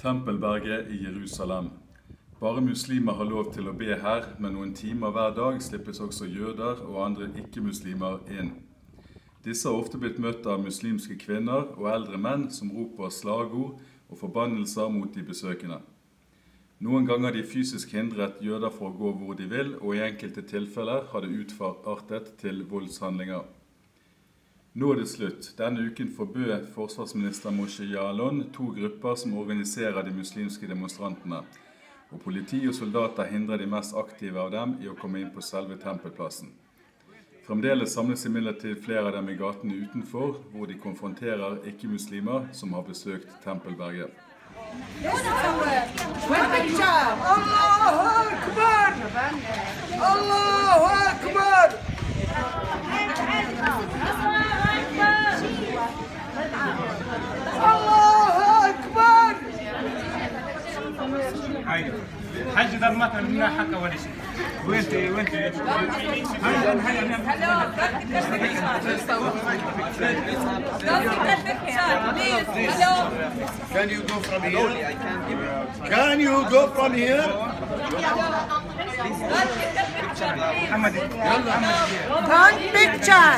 Tempelberget i Jerusalem. Bare muslimer har lov til å be her, men noen timer hver dag slippes også jøder og andre ikke-muslimer inn. Disse har ofte blitt møtt av muslimske kvinner og eldre menn som roper slagord og forbannelser mot de besøkende. Noen ganger har de fysisk hindret jøder for å gå hvor de vil, og i enkelte tilfeller har det utartet til voldshandlinger. Nå er det slutt. Denne uken forbød forsvarsminister Moshe Ya'alon 2 grupper som organiserer de muslimske demonstrantene, og politi og soldater hindrer de mest aktive av dem i å komme inn på selve tempelplassen. Fremdeles samles imidlertid flere av dem i gatene utenfor, hvor de konfronterer ikke-muslimer som har besøkt Tempelberget. Allahu Akbar! حاج ده المطر منها حكى ولا شيء وانت Can you go from here? Can you go from here? محمد One picture.